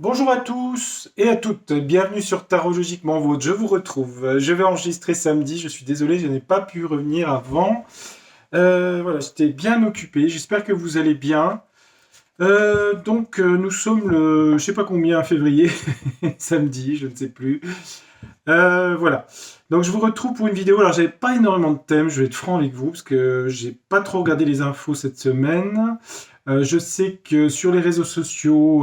Bonjour à tous et à toutes, bienvenue sur Tarot Logiquement Vôtre, je vous retrouve. Je vais enregistrer samedi, je suis désolé, je n'ai pas pu revenir avant. Voilà, j'étais bien occupé, j'espère que vous allez bien. Nous sommes le, je sais pas combien, février, samedi, je ne sais plus. Voilà, donc je vous retrouve pour une vidéo. Alors j'avais pas énormément de thèmes, je vais être franc avec vous, parce que j'ai pas trop regardé les infos cette semaine. Je sais que sur les réseaux sociaux,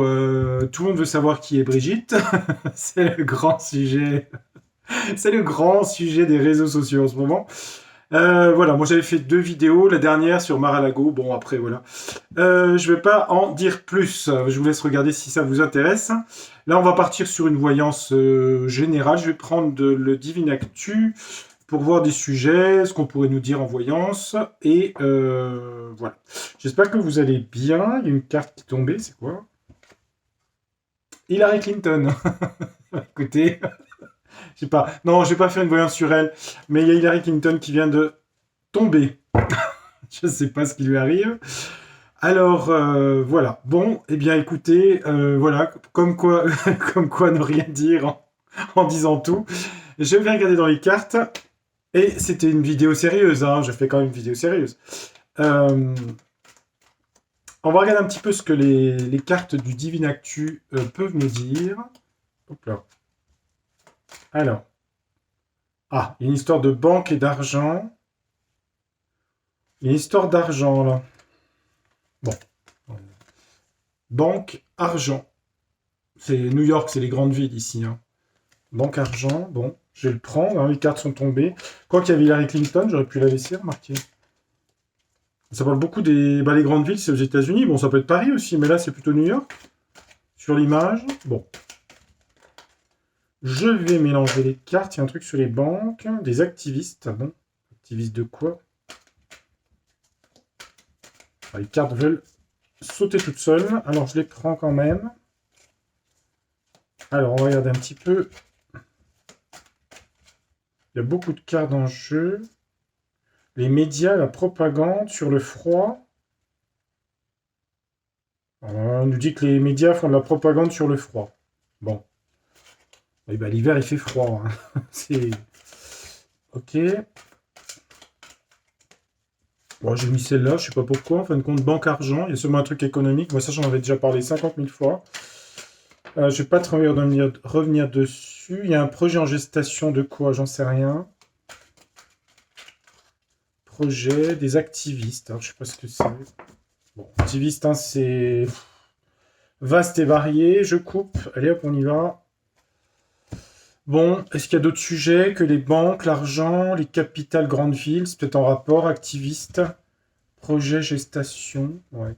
tout le monde veut savoir qui est Brigitte. C'est le grand sujet. C'est le grand sujet des réseaux sociaux en ce moment. Voilà, moi j'avais fait 2 vidéos, la dernière sur Mar-a-Lago. Bon, après voilà. Je vais pas en dire plus. Je vous laisse regarder si ça vous intéresse. Là, on va partir sur une voyance générale. Je vais prendre le Divine Actu pour voir des sujets, ce qu'on pourrait nous dire en voyance. Et voilà. J'espère que vous allez bien. Il y a une carte qui est tombée, c'est quoi? Hillary Clinton. Écoutez, je sais pas. Non, je vais pas faire une voyance sur elle, mais il y a Hillary Clinton qui vient de tomber. Je ne sais pas ce qui lui arrive. Alors, voilà. Bon, eh bien, écoutez, voilà, comme quoi ne rien dire en disant tout. Je vais regarder dans les cartes. Et c'était une vidéo sérieuse, hein, je fais quand même une vidéo sérieuse. Euh, on va regarder un petit peu ce que les cartes du Divine Actu peuvent nous dire. Hop là. Alors. Ah, il y a une histoire de banque et d'argent. Il y a une histoire d'argent, là. Bon. Banque, argent. C'est New York, c'est les grandes villes ici. Hein. Banque, argent. Bon, je vais le prendre. Hein, les cartes sont tombées. Quoi qu'il y avait Hillary Clinton, j'aurais pu la laisser remarquer. Ça parle beaucoup des... Bah, les grandes villes, c'est aux États-Unis. Bon, ça peut être Paris aussi, mais là, c'est plutôt New York. Sur l'image. Bon. Je vais mélanger les cartes. Il y a un truc sur les banques. Des activistes. Ah bon. Activistes de quoi? Ah, les cartes veulent sauter toutes seules. Alors, je les prends quand même. Alors, on va regarder un petit peu. Il y a beaucoup de cartes en jeu. Les médias, la propagande, sur le froid. On nous dit que les médias font de la propagande sur le froid. Bon. Et ben, l'hiver, il fait froid. Hein. C'est... Ok. Bon, j'ai mis celle-là, je sais pas pourquoi. En fin de compte, banque argent. Il y a seulement un truc économique. Moi, ça, j'en avais déjà parlé 50 000 fois. Je vais pas trop revenir dessus. Il y a un projet en gestation de quoi? J'en sais rien. Projet des activistes. Alors, je sais pas ce que c'est. Bon, activiste, hein, c'est vaste et varié. Je coupe. Allez hop, on y va. Bon, est-ce qu'il y a d'autres sujets que les banques, l'argent, les capitales grandes villes? C'est peut-être en rapport. Activiste, projet, gestation. Ouais.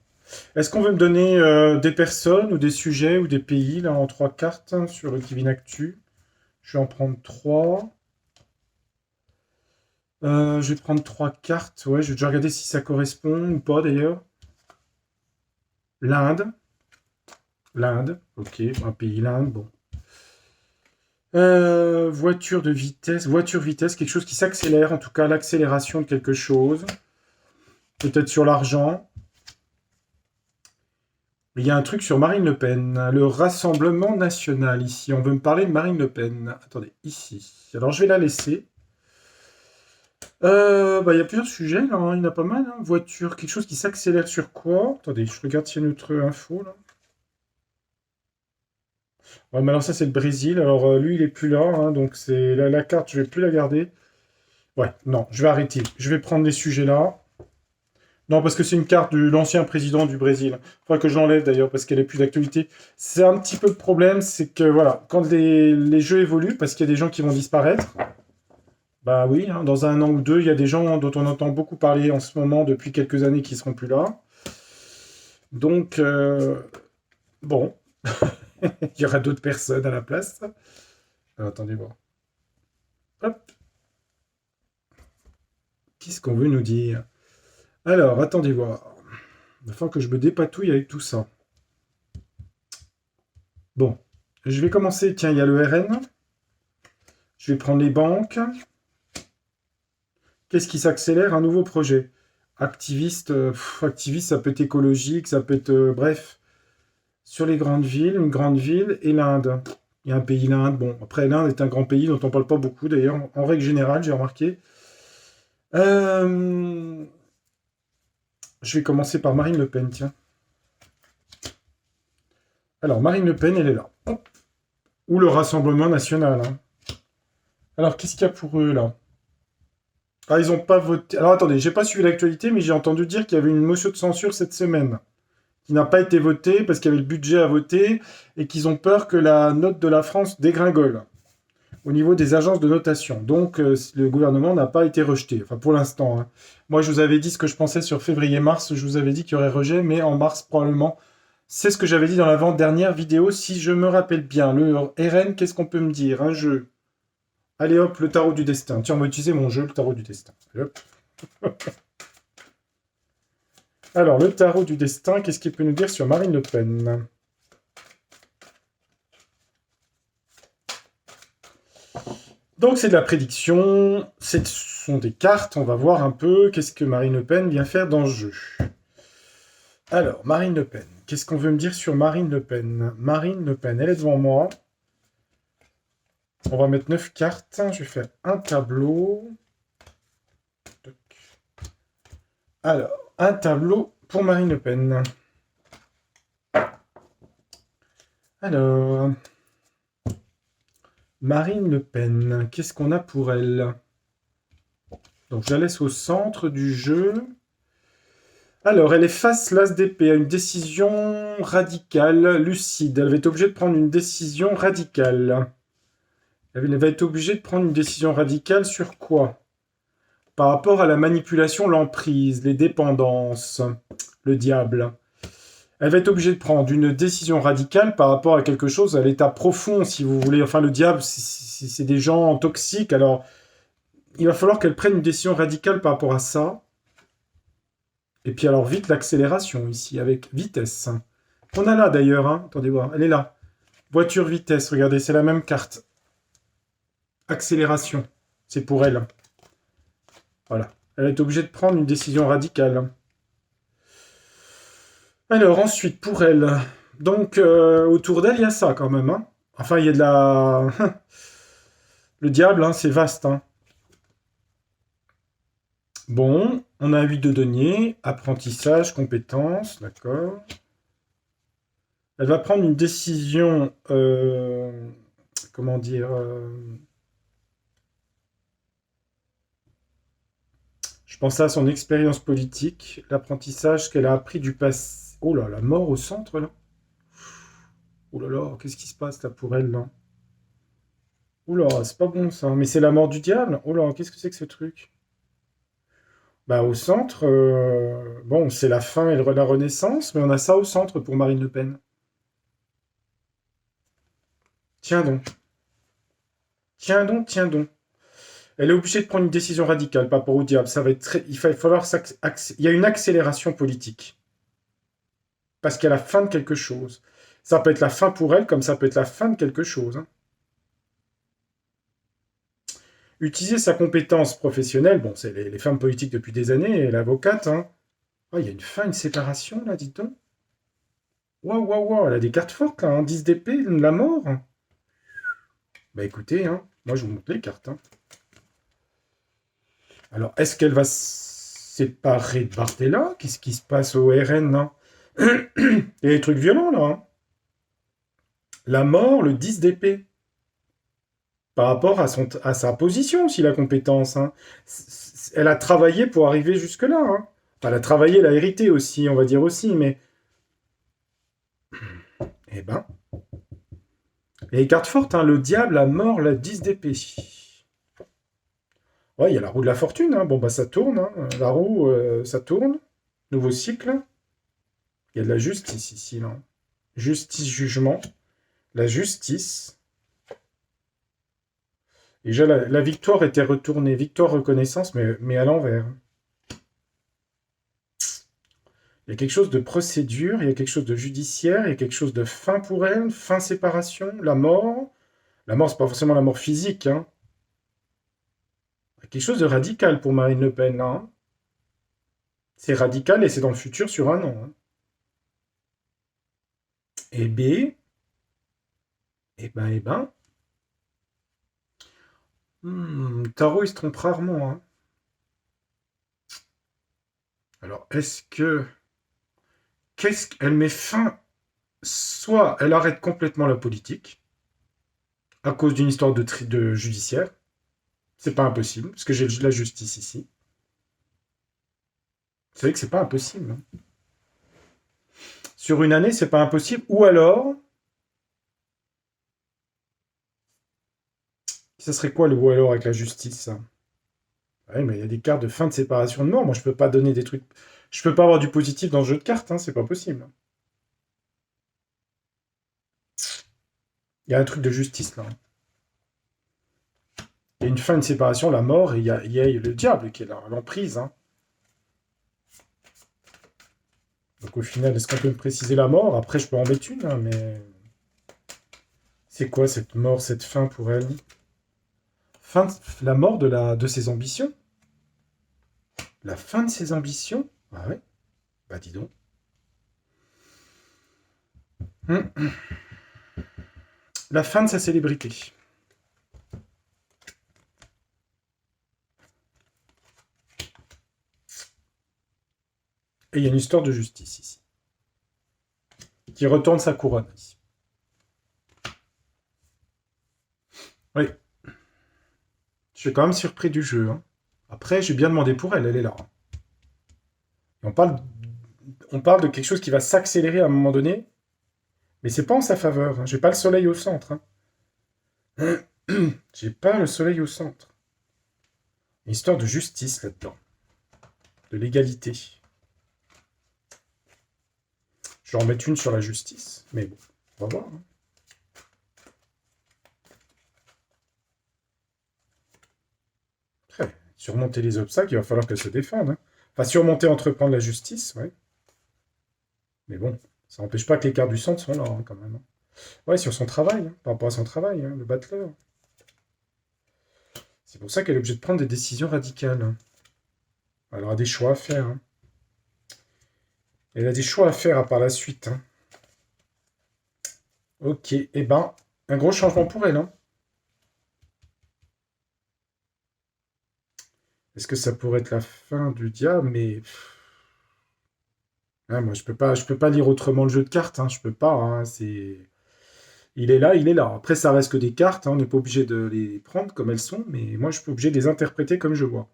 Est-ce qu'on veut me donner des personnes ou des sujets ou des pays là en 3 cartes hein, sur le Divine Actu? Je vais en prendre 3. Je vais prendre 3 cartes. Ouais, je vais déjà regarder si ça correspond ou pas d'ailleurs. L'Inde. L'Inde. Ok, un pays, l'Inde. Bon. Voiture de vitesse. Voiture vitesse, quelque chose qui s'accélère. En tout cas, l'accélération de quelque chose. Peut-être sur l'argent. Il y a un truc sur Marine Le Pen. Le Rassemblement National, ici. On veut me parler de Marine Le Pen. Attendez, ici. Alors, je vais la laisser. Il y a plusieurs sujets, là. Hein. Il y en a pas mal. Hein. Voiture, quelque chose qui s'accélère sur quoi? Attendez, je regarde s'il y a une autre info, là. Ouais, mais alors ça, c'est le Brésil. Alors, lui, il est plus là. Hein, donc, c'est la carte, je vais plus la garder. Ouais, non, je vais arrêter. Je vais prendre les sujets là. Non, parce que c'est une carte de l'ancien président du Brésil. Il faudra que je l'enlève d'ailleurs parce qu'elle est plus d'actualité. C'est un petit peu le problème, c'est que voilà, quand les jeux évoluent, parce qu'il y a des gens qui vont disparaître, bah oui, hein, dans 1 an ou 2, il y a des gens dont on entend beaucoup parler en ce moment depuis quelques années qui seront plus là. Donc, bon, il y aura d'autres personnes à la place. Alors, attendez voir. Hop, qu'est-ce qu'on veut nous dire? Alors, attendez voir. Il faut que je me dépatouille avec tout ça. Bon, je vais commencer. Tiens, il y a le RN. Je vais prendre les banques. Qu'est-ce qui s'accélère? Un nouveau projet. Activiste, activiste, ça peut être écologique, ça peut être... bref. Sur les grandes villes, une grande ville et l'Inde. Il y a un pays, l'Inde. Bon, après, l'Inde est un grand pays dont on parle pas beaucoup, d'ailleurs, en règle générale, j'ai remarqué. Euh, Je vais commencer par Marine Le Pen, tiens. Alors, Marine Le Pen, elle est là. Hop. Ou le Rassemblement National. Hein. Alors, qu'est-ce qu'il y a pour eux, là? Ah, ils n'ont pas voté. Alors, attendez, j'ai pas suivi l'actualité, mais j'ai entendu dire qu'il y avait une motion de censure cette semaine, qui n'a pas été votée parce qu'il y avait le budget à voter et qu'ils ont peur que la note de la France dégringole au niveau des agences de notation. Donc, le gouvernement n'a pas été rejeté. Enfin, pour l'instant. Hein. Moi, je vous avais dit ce que je pensais sur février-mars. Je vous avais dit qu'il y aurait rejet, mais en mars, probablement. C'est ce que j'avais dit dans l'avant-dernière vidéo, si je me rappelle bien. Le RN, qu'est-ce qu'on peut me dire? Un jeu. Allez hop, le tarot du destin. Tiens, on va utiliser mon jeu, le tarot du destin. Hop. Alors, le tarot du destin, qu'est-ce qu'il peut nous dire sur Marine Le Pen? Donc, c'est de la prédiction. Ce sont des cartes. On va voir un peu qu'est-ce que Marine Le Pen vient faire dans ce jeu. Alors, Marine Le Pen. Qu'est-ce qu'on veut me dire sur Marine Le Pen? Marine Le Pen, elle est devant moi. On va mettre 9 cartes. Je vais faire un tableau. Alors, un tableau pour Marine Le Pen. Alors, Marine Le Pen, qu'est-ce qu'on a pour elle? Donc, je la laisse au centre du jeu. Alors, elle est face, l'as d'épée, à une décision radicale, lucide. Elle va être obligée de prendre une décision radicale. Elle va être obligée de prendre une décision radicale sur quoi? Par rapport à la manipulation, l'emprise, les dépendances, le diable. Elle va être obligée de prendre une décision radicale par rapport à quelque chose, à l'état profond, si vous voulez. Enfin, le diable, c'est des gens toxiques. Alors, il va falloir qu'elle prenne une décision radicale par rapport à ça. Et puis alors, vite l'accélération ici, avec vitesse. On a là d'ailleurs, hein. Attendez voir, elle est là. Voiture vitesse, regardez, c'est la même carte. Accélération, c'est pour elle. Voilà. Elle est obligée de prendre une décision radicale. Alors, ensuite, pour elle. Donc, autour d'elle, il y a ça quand même. Hein. Enfin, il y a de la... Le diable, hein, c'est vaste. Hein. Bon, on a 8 de denier, apprentissage, compétences, d'accord. Elle va prendre une décision... comment dire... Je pensais à son expérience politique, l'apprentissage qu'elle a appris du passé. Oh là, la mort au centre, là. Oh là là, qu'est-ce qui se passe là pour elle, là? Oh là, c'est pas bon ça. Mais c'est la mort du diable. Oh là, qu'est-ce que c'est que ce truc? Bah au centre, bon, c'est la fin et la renaissance, mais on a ça au centre pour Marine Le Pen. Tiens donc. Tiens donc, tiens donc. Elle est obligée de prendre une décision radicale par rapport au diable. Ça va être très... Il va falloir... Il y a une accélération politique. Parce qu'il y a la fin de quelque chose. Ça peut être la fin pour elle, comme ça peut être la fin de quelque chose. Hein. Utiliser sa compétence professionnelle, bon, c'est les femmes politiques depuis des années, et l'avocate, hein. Ah, il y a une fin, une séparation, là, dit-on. Waouh, waouh, waouh, elle a des cartes fortes, là, hein. 10 d'épée, la mort. Bah écoutez, hein, moi je vous montre les cartes. Hein. Alors, est-ce qu'elle va se séparer de Barthella? Qu'est-ce qui se passe au RN, là? Il y a des trucs violents, là. Hein. La mort, le 10 d'épée. Par rapport à sa position aussi, la compétence. Hein. Elle a travaillé pour arriver jusque-là. Hein. Enfin, elle a travaillé, elle a hérité aussi, on va dire aussi, mais... Eh ben... Il y a les cartes fortes, hein. Le diable, la mort, la 10 d'épée. Ouais, il y a la roue de la fortune. Hein. Bon, bah ça tourne. Hein. La roue, ça tourne. Nouveau cycle. Il y a de la justice ici, là. Justice, jugement. La justice. Déjà, la victoire était retournée. Victoire, reconnaissance, mais à l'envers. Il y a quelque chose de procédure, il y a quelque chose de judiciaire, il y a quelque chose de fin pour elle, fin séparation, la mort. La mort, c'est pas forcément la mort physique. Hein. Il y a quelque chose de radical pour Marine Le Pen. Hein. C'est radical et c'est dans le futur sur un an. Hein. Et B, eh ben. Tarot, il se trompe rarement, hein. Alors, qu'est-ce qu'elle met fin? Soit elle arrête complètement la politique, à cause d'une histoire de judiciaire. C'est pas impossible, parce que j'ai la justice ici. Vous savez que c'est pas impossible, hein. Sur une année, c'est pas impossible. Ou alors, ça serait quoi le ou alors avec la justice, ça? Ouais, mais il y a des cartes de fin de séparation de mort. Moi, je peux pas donner des trucs. Je peux pas avoir du positif dans le jeu de cartes, hein, c'est pas possible. Il y a un truc de justice là. Il y a une fin de séparation, la mort, et il y a le diable qui est là, l'emprise, hein. Donc au final, est-ce qu'on peut me préciser la mort? Après, je peux en mettre une, hein, mais c'est quoi cette mort, cette fin pour elle? Fin la mort de ses ambitions? La fin de ses ambitions? Ah ouais? Bah dis donc. Hum. La fin de sa célébrité. Et il y a une histoire de justice ici. Qui retourne sa couronne ici. Oui. Je suis quand même surpris du jeu, hein. Après, j'ai bien demandé pour elle, elle est là, hein. Et on parle de quelque chose qui va s'accélérer à un moment donné, mais c'est pas en sa faveur, hein. J'ai pas le soleil au centre, hein. J'ai pas le soleil au centre. Une histoire de justice là-dedans. De l'égalité. Je vais en mettre une sur la justice, mais bon, on va voir, hein. Après, surmonter les obstacles, il va falloir qu'elle se défende, hein. Enfin, surmonter, entreprendre la justice, ouais. Mais bon, ça n'empêche pas que les cartes du centre sont là, hein, quand même, hein. Ouais, sur son travail, hein, par rapport à son travail, hein, le battleur. C'est pour ça qu'elle est obligée de prendre des décisions radicales, hein. Elle aura des choix à faire, hein. Elle a des choix à faire par la suite, hein. Ok, eh ben, un gros changement pour elle, hein. Est-ce que ça pourrait être la fin du diable? Mais ah, moi, je peux pas lire autrement le jeu de cartes, hein. Je peux pas, hein. Il est là, il est là. Après, ça reste que des cartes, hein. On n'est pas obligé de les prendre comme elles sont, mais moi, je suis obligé de les interpréter comme je vois.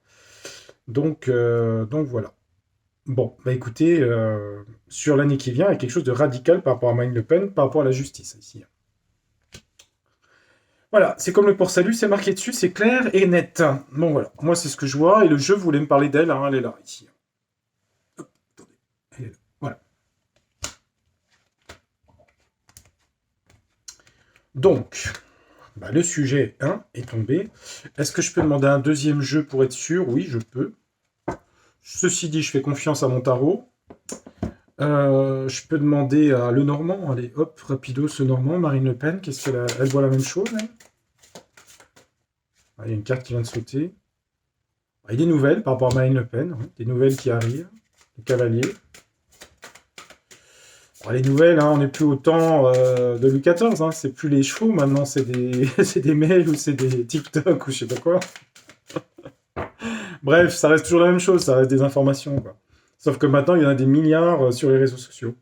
Donc voilà. Bon, bah écoutez, sur l'année qui vient, il y a quelque chose de radical par rapport à Marine Le Pen, par rapport à la justice ici. Voilà, c'est comme le port salut, c'est marqué dessus, c'est clair et net. Bon voilà, moi c'est ce que je vois, et le jeu voulait me parler d'elle, hein, elle est là, ici. Hop, attendez, elle est là, voilà. Donc, bah, le sujet 1 est tombé. Est-ce que je peux demander un deuxième jeu pour être sûr? Oui, je peux. Ceci dit, je fais confiance à mon tarot. Je peux demander à Lenormand, allez, hop, rapido, ce Normand, Marine Le Pen, qu'est-ce qu'elle a? Elle voit la même chose, hein? Ah, il y a une carte qui vient de sauter. Ah, il y a des nouvelles par rapport à Marine Le Pen, hein, des nouvelles qui arrivent, le cavalier. Ah, les nouvelles, hein, on n'est plus au temps de Louis XIV, hein, c'est plus les chevaux, maintenant c'est des, c'est des mails ou c'est des TikTok ou je sais pas quoi. Bref, ça reste toujours la même chose, ça reste des informations, quoi. Sauf que maintenant, il y en a des milliards sur les réseaux sociaux.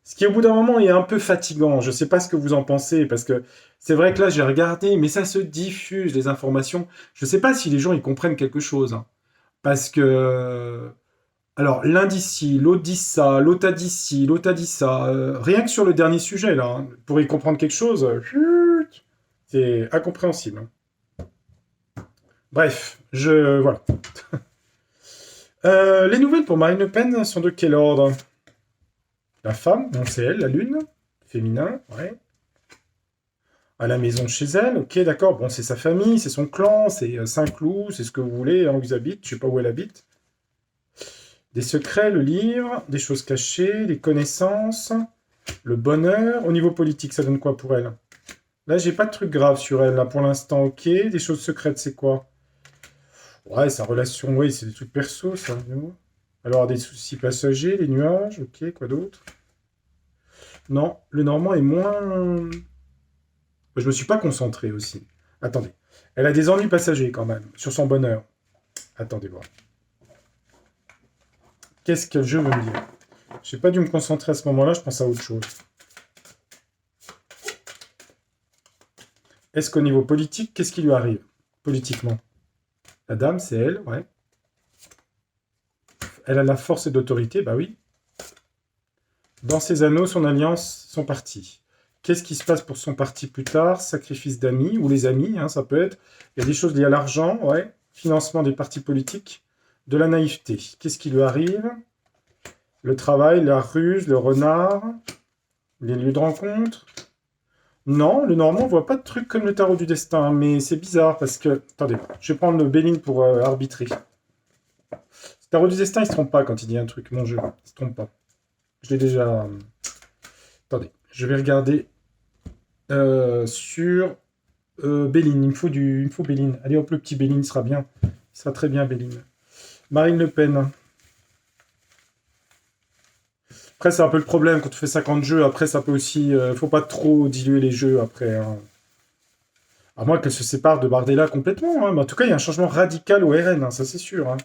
Ce qui, au bout d'un moment, est un peu fatigant. Je ne sais pas ce que vous en pensez, parce que c'est vrai que là, j'ai regardé, mais ça se diffuse, les informations. Je ne sais pas si les gens, ils comprennent quelque chose, hein. Parce que... Alors, l'un dit ci, l'autre dit ça, l'autre a dit ci, l'autre a dit ça. Rien que sur le dernier sujet, là, hein, pour y comprendre quelque chose, c'est incompréhensible, hein. Bref, voilà. Les nouvelles pour Marine Le Pen sont de quel ordre? La femme, donc c'est elle, la lune, féminin, ouais. À la maison chez elle, ok, d'accord. Bon, c'est sa famille, c'est son clan, c'est Saint-Cloud, c'est ce que vous voulez, hein, où ils habitent, je sais pas où elle habite. Des secrets, le livre, des choses cachées, des connaissances, le bonheur. Au niveau politique, ça donne quoi pour elle? Là, j'ai pas de truc grave sur elle, là, pour l'instant, ok. Des choses secrètes, c'est quoi? Ouais, sa relation, oui, c'est des trucs perso, ça. Alors, des soucis passagers, les nuages, ok, quoi d'autre? Non, le normand est moins... Je me suis pas concentré aussi. Attendez. Elle a des ennuis passagers quand même, sur son bonheur. Attendez voir. Qu'est-ce que je veux me dire? J'ai pas dû me concentrer à ce moment-là, je pense à autre chose. Est-ce qu'au niveau politique, qu'est-ce qui lui arrive? Politiquement. La dame, c'est elle, ouais. Elle a la force et d'autorité, bah oui. Dans ses anneaux, son alliance, son parti. Qu'est-ce qui se passe pour son parti plus tard? Sacrifice d'amis, ou les amis, hein, ça peut être. Il y a des choses liées à l'argent, ouais. Financement des partis politiques. De la naïveté. Qu'est-ce qui lui arrive? Le travail, la ruse, le renard, les lieux de rencontre. Non, le normand ne voit pas de trucs comme le tarot du destin, mais c'est bizarre parce que... Attendez, je vais prendre le Béline pour arbitrer. Le tarot du destin, il se trompe pas quand il dit un truc, mon jeu. Il se trompe pas. Je l'ai déjà... Attendez, je vais regarder sur Béline. Il me faut Béline. Allez hop, le petit Béline sera bien. Il sera très bien, Béline. Marine Le Pen. Après, c'est un peu le problème quand on fait 50 jeux. Après, ça peut aussi... faut pas trop diluer les jeux après. Hein. À moins qu'elle se sépare de Bardella complètement. Hein. Mais en tout cas, il y a un changement radical au RN, hein, ça c'est sûr. Hein.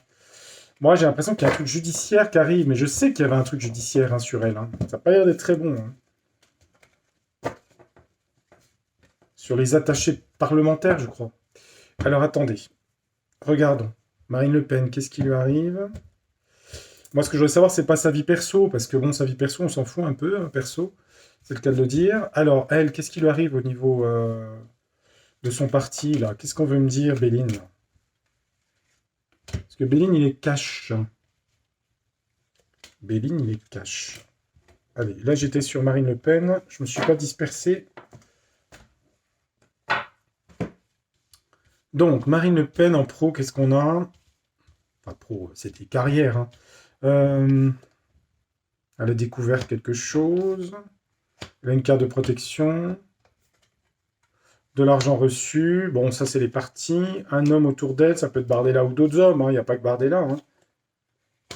Moi, j'ai l'impression qu'il y a un truc judiciaire qui arrive, mais je sais qu'il y avait un truc judiciaire hein, sur elle. Hein. Ça n'a pas l'air d'être très bon. Hein. Sur les attachés parlementaires, je crois. Alors, attendez. Regardons. Marine Le Pen, qu'est-ce qui lui arrive? Moi, ce que je veux savoir, c'est pas sa vie perso, parce que bon, sa vie perso, on s'en fout un peu, hein, perso. C'est le cas de le dire. Alors, elle, qu'est-ce qui lui arrive au niveau de son parti, là? Qu'est-ce qu'on veut me dire, Béline? Parce que Béline, il est cash. Béline, il est cash. Allez, là, j'étais sur Marine Le Pen. Je me suis pas dispersé. Donc, Marine Le Pen en pro, qu'est-ce qu'on a? Enfin, pro, c'était carrière. Hein. Elle a découvert quelque chose. Elle a une carte de protection. De l'argent reçu. Bon, ça, c'est les partis. Un homme autour d'elle, ça peut être Bardella ou d'autres hommes. Il n'y a pas que Bardella. Hein.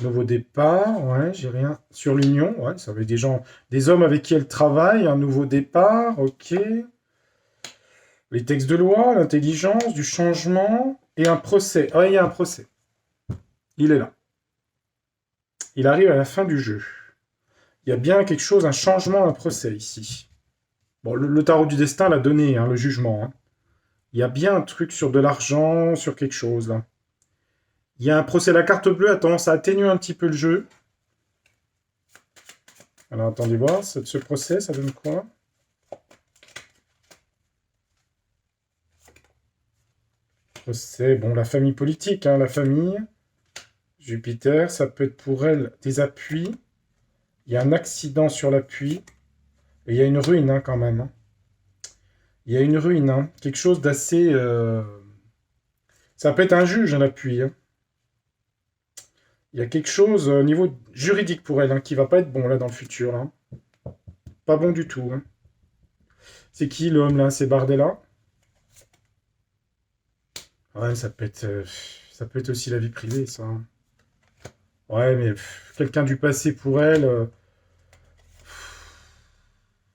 Nouveau départ, ouais, j'ai rien. Sur l'union, ouais, ça veut dire des gens, des hommes avec qui elle travaille. Un nouveau départ, ok. Les textes de loi, l'intelligence, du changement et un procès. Ah, il y a un procès. Il est là. Il arrive à la fin du jeu. Il y a bien quelque chose, un changement, un procès ici. Bon, le tarot du destin l'a donné, hein, le jugement. Hein. Il y a bien un truc sur de l'argent, sur quelque chose, là. Il y a un procès. La carte bleue a tendance à atténuer un petit peu le jeu. Alors, attendez voir, ce procès, ça donne quoi? Procès, bon, la famille politique, hein, la famille. Jupiter, ça peut être pour elle des appuis. Il y a un accident sur l'appui. Et il y a une ruine, hein, quand même. Hein. Il y a une ruine, hein, quelque chose d'assez... Ça peut être un juge, un appui. Hein. Il y a quelque chose au niveau juridique pour elle hein, qui va pas être bon là dans le futur. Là. Pas bon du tout. Hein. C'est qui l'homme là? C'est Bardella? Ouais, ça peut être aussi la vie privée, ça. Hein. Ouais, mais quelqu'un du passé pour elle.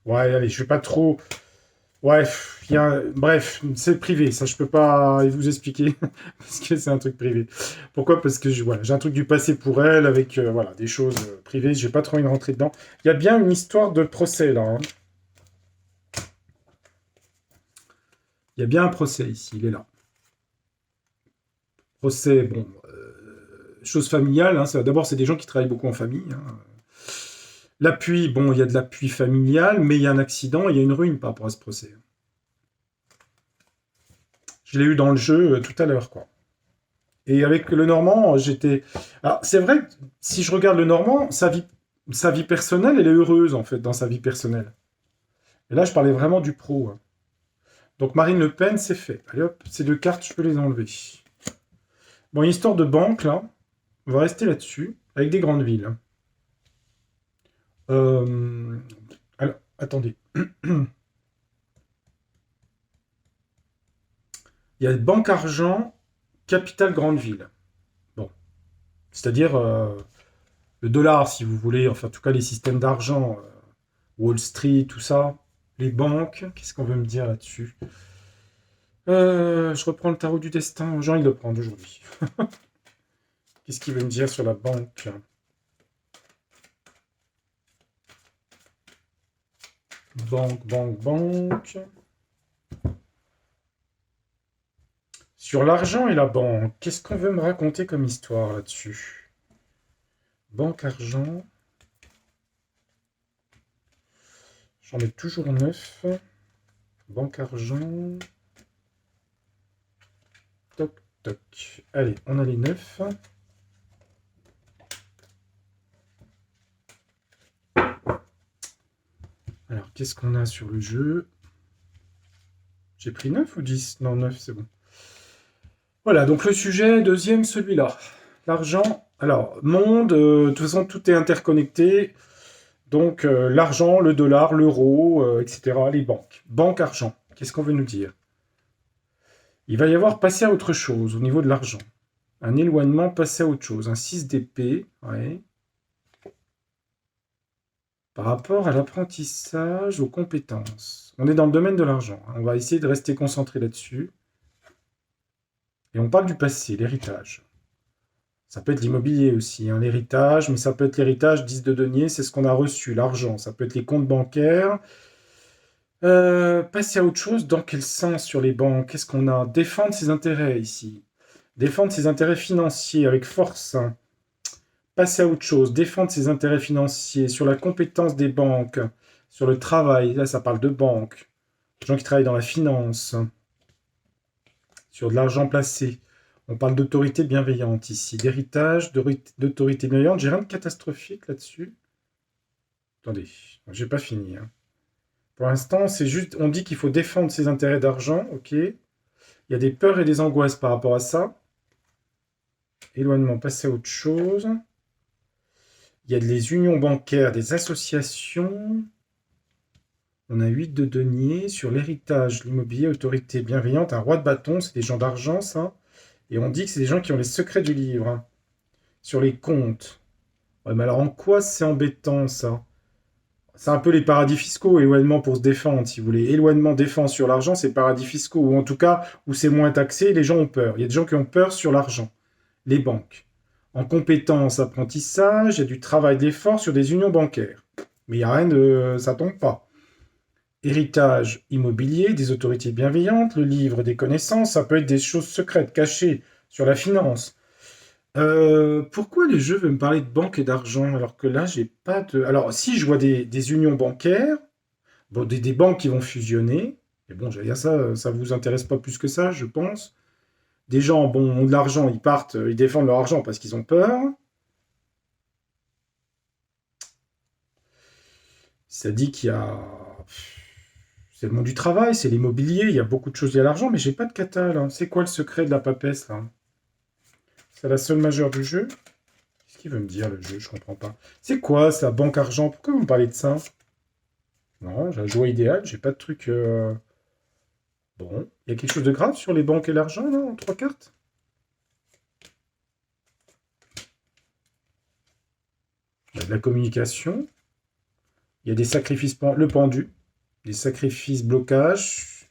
Ouais, allez, je vais pas trop. Ouais, bref, c'est privé, ça je peux pas vous expliquer parce que c'est un truc privé. Pourquoi? Parce que voilà, j'ai un truc du passé pour elle avec voilà, des choses privées, j'ai pas trop envie de rentrer dedans. Il y a bien une histoire de procès là. Hein. Il y a bien un procès ici, il est là. Procès, bon, chose familiale, hein, d'abord c'est des gens qui travaillent beaucoup en famille. Hein. L'appui, bon, il y a de l'appui familial, mais il y a un accident, il y a une ruine par rapport à ce procès. Je l'ai eu dans le jeu tout à l'heure, quoi. Et avec le Normand, j'étais... Alors, c'est vrai que si je regarde le Normand, sa vie personnelle, elle est heureuse, en fait, dans sa vie personnelle. Et là, je parlais vraiment du pro. Hein. Donc, Marine Le Pen, c'est fait. Allez hop, ces deux cartes, je peux les enlever. Bon, une histoire de banque, là. On va rester là-dessus, avec des grandes villes. Alors, attendez. Il y a Banque Argent, Capitale Grande Ville. Bon. C'est-à-dire le dollar, si vous voulez, enfin, en tout cas, les systèmes d'argent Wall Street, tout ça. Les banques, qu'est-ce qu'on veut me dire là-dessus? Je reprends le tarot du destin. J'ai envie de le prendre aujourd'hui. Qu'est-ce qu'il veut me dire sur la banque? Banque, banque, banque. Sur l'argent et la banque, qu'est-ce qu'on veut me raconter comme histoire là-dessus? Banque, argent. J'en ai toujours 9. Banque, argent. Toc, toc. Allez, on a les 9. Alors, qu'est-ce qu'on a sur le jeu? J'ai pris 9 ou 10? Non, 9, c'est bon. Voilà, donc le sujet, deuxième, celui-là. L'argent. Alors, monde, de toute façon, tout est interconnecté. Donc, l'argent, le dollar, l'euro, etc., les banques. Banque, argent. Qu'est-ce qu'on veut nous dire? Il va y avoir passer à autre chose au niveau de l'argent. Un éloignement, passer à autre chose. Un 6 d'épée, ouais. Par rapport à l'apprentissage, aux compétences. On est dans le domaine de l'argent. On va essayer de rester concentré là-dessus. Et on parle du passé, l'héritage. Ça peut être l'immobilier aussi, hein, l'héritage, mais ça peut être l'héritage 10 de denier, c'est ce qu'on a reçu, l'argent. Ça peut être les comptes bancaires. Passer à autre chose, dans quel sens sur les banques? Qu'est-ce qu'on a? Défendre ses intérêts ici. Défendre ses intérêts financiers avec force, hein. Passer à autre chose, défendre ses intérêts financiers, sur la compétence des banques, sur le travail, là ça parle de banque, les gens qui travaillent dans la finance, sur de l'argent placé. On parle d'autorité bienveillante ici, d'héritage, d'autorité bienveillante. J'ai rien de catastrophique là-dessus. Attendez, j'ai pas fini, hein. Pour l'instant, c'est juste, on dit qu'il faut défendre ses intérêts d'argent, ok. Il y a des peurs et des angoisses par rapport à ça. Éloignement, passer à autre chose. Il y a des unions bancaires, des associations. On a 8 de denier. Sur l'héritage, l'immobilier, autorité bienveillante, un roi de bâton, c'est des gens d'argent, ça. Et on dit que c'est des gens qui ont les secrets du livre, hein. Sur les comptes. Ouais, mais alors en quoi c'est embêtant, ça? C'est un peu les paradis fiscaux, éloignement pour se défendre, si vous voulez. Éloignement, défense sur l'argent, c'est paradis fiscaux. Ou en tout cas, où c'est moins taxé, les gens ont peur. Il y a des gens qui ont peur sur l'argent. Les banques. En compétences, apprentissage, il y a du travail d'effort sur des unions bancaires. Mais il n'y a rien de... ça tombe pas. Héritage immobilier, des autorités bienveillantes, le livre des connaissances, ça peut être des choses secrètes, cachées, sur la finance. Pourquoi les jeux veulent me parler de banque et d'argent alors que là, j'ai pas de... Alors, si je vois des unions bancaires, bon, des banques qui vont fusionner, et bon, j'allais dire ça, ça vous intéresse pas plus que ça, je pense. Des gens, bon, ont de l'argent, ils partent, ils défendent leur argent parce qu'ils ont peur. Ça dit qu'il y a... C'est le monde du travail, c'est l'immobilier, il y a beaucoup de choses liées à l'argent, mais j'ai pas de cata, là. C'est quoi le secret de la papesse, là? C'est la seule majeure du jeu? Qu'est-ce qu'il veut me dire, le jeu? Je comprends pas. C'est quoi, ça, banque argent? Pourquoi vous me parlez de ça? Non, j'ai la joie idéale, j'ai pas de truc... Bon, il y a quelque chose de grave sur les banques et l'argent, là, en 3 cartes? Il y a de la communication, il y a des sacrifices... Le pendu, des sacrifices blocages.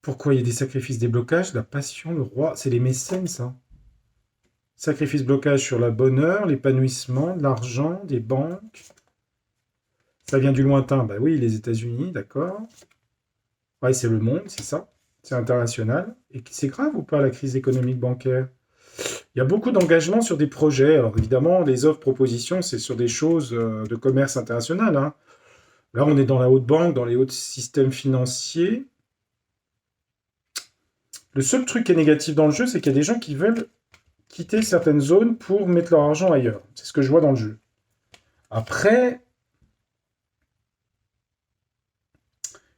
Pourquoi il y a des sacrifices, des blocages? La passion, le roi, c'est les mécènes, ça. Sacrifice, blocage sur le bonheur, l'épanouissement, l'argent, des banques. Ça vient du lointain, bah oui, les États-Unis, d'accord. Ouais, c'est le monde, c'est ça. C'est international. Et c'est grave ou pas la crise économique bancaire? Il y a beaucoup d'engagement sur des projets. Alors évidemment, les offres propositions, c'est sur des choses de commerce international, hein. Là, on est dans la haute banque, dans les hauts systèmes financiers. Le seul truc qui est négatif dans le jeu, c'est qu'il y a des gens qui veulent quitter certaines zones pour mettre leur argent ailleurs. C'est ce que je vois dans le jeu. Après,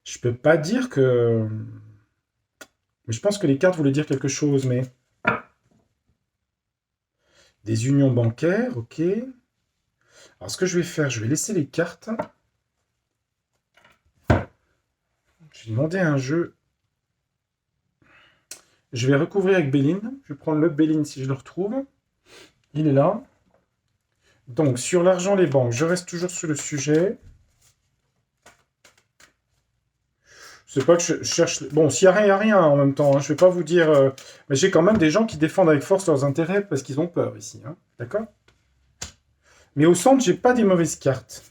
je peux pas dire que... Mais je pense que les cartes voulaient dire quelque chose, mais... Des unions bancaires, ok. Alors, ce que je vais faire, je vais laisser les cartes. J'ai demandé un jeu. Je vais recouvrir avec Béline. Je vais prendre le Béline si je le retrouve. Il est là. Donc, sur l'argent, les banques, je reste toujours sur le sujet. C'est pas que je cherche. Bon, s'il n'y a rien, il n'y a rien en même temps, hein. Je ne vais pas vous dire. Mais j'ai quand même des gens qui défendent avec force leurs intérêts parce qu'ils ont peur ici, hein. D'accord? Mais au centre, j'ai pas des mauvaises cartes.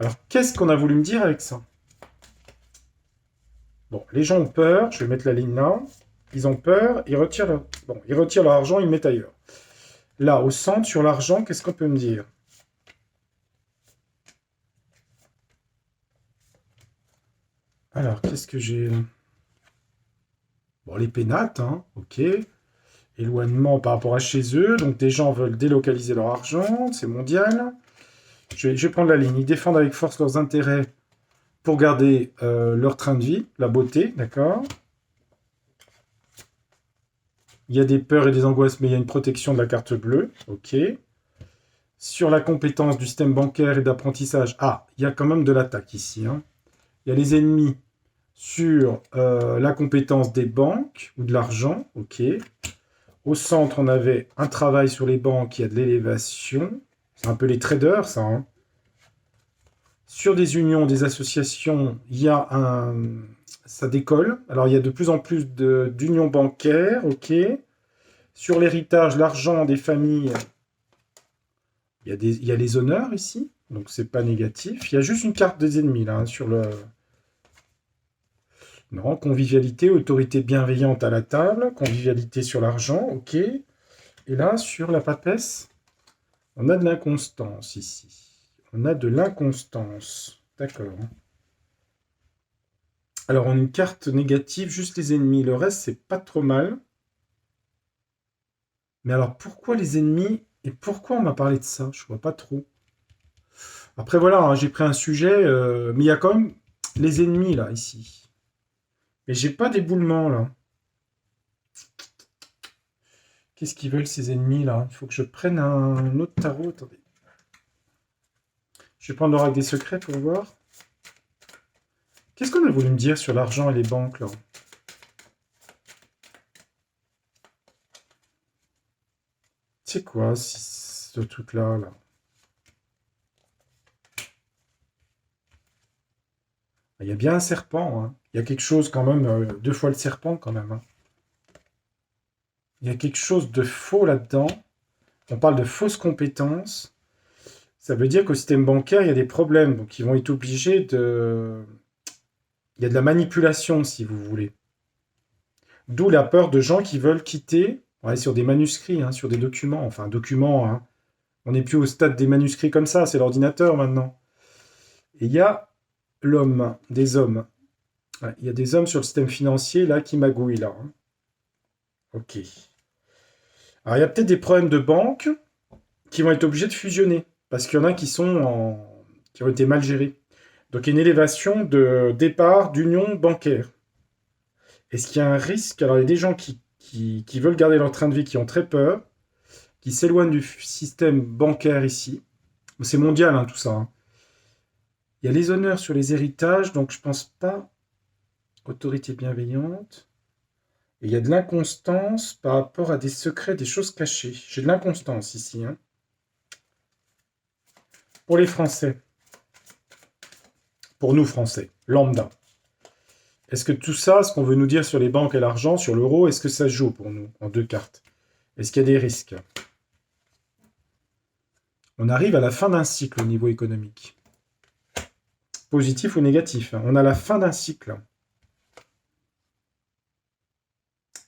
Alors, qu'est-ce qu'on a voulu me dire avec ça? Bon, les gens ont peur. Je vais mettre la ligne là. Ils ont peur. Ils retirent ils retirent leur argent, ils le mettent ailleurs. Là, au centre, sur l'argent, qu'est-ce qu'on peut me dire? Alors, qu'est-ce que j'ai? Bon, les pénates, hein, ok. Éloignement par rapport à chez eux. Donc, des gens veulent délocaliser leur argent. C'est mondial. Je vais prendre la ligne. Ils défendent avec force leurs intérêts pour garder leur train de vie, la beauté, d'accord? Il y a des peurs et des angoisses, mais il y a une protection de la carte bleue, ok. Sur la compétence du système bancaire et d'apprentissage, il y a quand même de l'attaque ici, hein. Il y a les ennemis sur la compétence des banques ou de l'argent, ok. Au centre, on avait un travail sur les banques, il y a de l'élévation. C'est un peu les traders, ça, hein. Sur des unions, des associations, il y a ça décolle. Alors, il y a de plus en plus d'unions bancaires, ok. Sur l'héritage, l'argent des familles, il y a les honneurs ici, donc c'est pas négatif. Il y a juste une carte des ennemis, là, hein, sur le... Non, convivialité, autorité bienveillante à la table, convivialité sur l'argent, ok. Et là, sur la papesse, on a de l'inconstance ici. On a de l'inconstance. D'accord. Alors, on a une carte négative, juste les ennemis. Le reste, c'est pas trop mal. Mais alors, pourquoi les ennemis et pourquoi on m'a parlé de ça? Je vois pas trop. Après, voilà, hein, j'ai pris un sujet, mais il y a quand même les ennemis, là, ici. Mais j'ai pas d'éboulement, là. Qu'est-ce qu'ils veulent, ces ennemis, là? Il faut que je prenne un autre tarot. Attendez. Je vais prendre l'oracle des secrets pour voir. Qu'est-ce qu'on a voulu me dire sur l'argent et les banques, là? C'est quoi, ce truc-là, là? Il y a bien un serpent, hein. Il y a quelque chose, quand même, 2 fois le serpent, quand même, hein. Il y a quelque chose de faux là-dedans. On parle de fausses compétences. Ça veut dire qu'au système bancaire, il y a des problèmes. Donc, ils vont être obligés de... Il y a de la manipulation, si vous voulez. D'où la peur de gens qui veulent quitter. On est sur des manuscrits, hein, sur des documents. Enfin, documents, hein. On n'est plus au stade des manuscrits comme ça, c'est l'ordinateur maintenant. Et il y a l'homme, des hommes. Ouais, il y a des hommes sur le système financier, là, qui magouillent, là, hein. Ok. Alors, il y a peut-être des problèmes de banque qui vont être obligés de fusionner. Parce qu'il y en a qui ont été mal gérés. Donc, il y a une élévation de départ d'union bancaire. Est-ce qu'il y a un risque? Alors, il y a des gens qui veulent garder leur train de vie, qui ont très peur, qui s'éloignent du système bancaire ici. C'est mondial, hein, tout ça, hein. Il y a les honneurs sur les héritages, donc je pense pas autorité bienveillante. Et il y a de l'inconstance par rapport à des secrets, des choses cachées. J'ai de l'inconstance ici, hein. Pour les Français, pour nous Français, lambda. Est-ce que tout ça, ce qu'on veut nous dire sur les banques et l'argent, sur l'euro, est-ce que ça se joue pour nous en 2 cartes? Est-ce qu'il y a des risques? On arrive à la fin d'un cycle au niveau économique. Positif ou négatif, hein. On a la fin d'un cycle.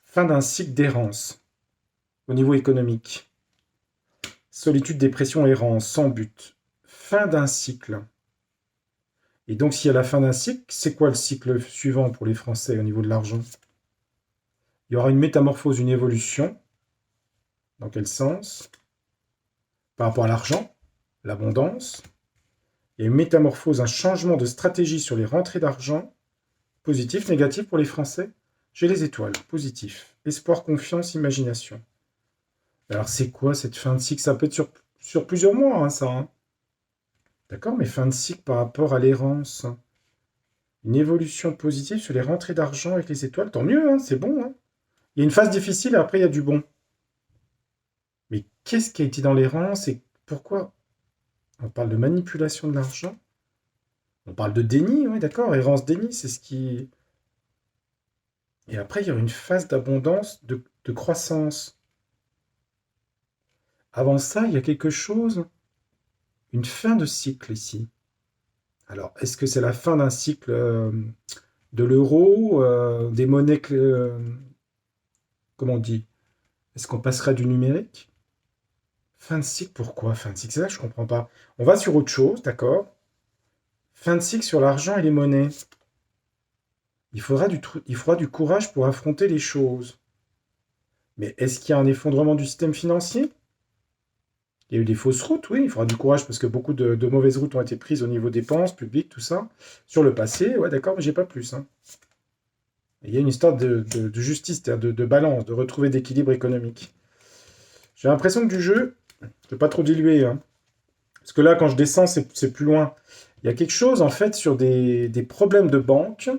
Fin d'un cycle d'errance au niveau économique. Solitude, dépression, errance, sans but. Fin d'un cycle. Et donc, s'il y a la fin d'un cycle, c'est quoi le cycle suivant pour les Français au niveau de l'argent? Il y aura une métamorphose, une évolution. Dans quel sens? Par rapport à l'argent, l'abondance. Il y a une métamorphose, un changement de stratégie sur les rentrées d'argent. Positif, négatif pour les Français? J'ai les étoiles. Positif. Espoir, confiance, imagination. Alors, c'est quoi cette fin de cycle? Ça peut être sur plusieurs mois, hein, ça, hein. D'accord, mais fin de cycle par rapport à l'errance. Une évolution positive sur les rentrées d'argent avec les étoiles. Tant mieux, hein, c'est bon, hein. Il y a une phase difficile et après, il y a du bon. Mais Qu'est-ce qui a été dans l'errance et pourquoi on parle de manipulation de l'argent? On parle de déni, oui, d'accord. Errance, déni, c'est ce qui. Et après, il y a une phase d'abondance, de croissance. Avant ça, il y a quelque chose, une fin de cycle ici. Alors, est-ce que c'est la fin d'un cycle de l'euro, des monnaies, comment on dit? Est-ce qu'on passerait du numérique? Fin de cycle, pourquoi fin de cycle? C'est ça que je comprends pas. On va sur autre chose, d'accord? Fin de cycle sur l'argent et les monnaies. Il faudra du courage pour affronter les choses. Mais est-ce qu'il y a un effondrement du système financier? Il y a eu des fausses routes, oui, il faudra du courage parce que beaucoup de mauvaises routes ont été prises au niveau dépenses publiques, tout ça. Sur le passé, ouais, d'accord, mais j'ai pas plus, hein. Il y a une histoire de justice, c'est-à-dire de balance, de retrouver d'équilibre économique. J'ai l'impression que du jeu, je ne vais pas trop diluer, hein, parce que là, quand je descends, c'est plus loin. Il y a quelque chose, en fait, sur des problèmes de banque,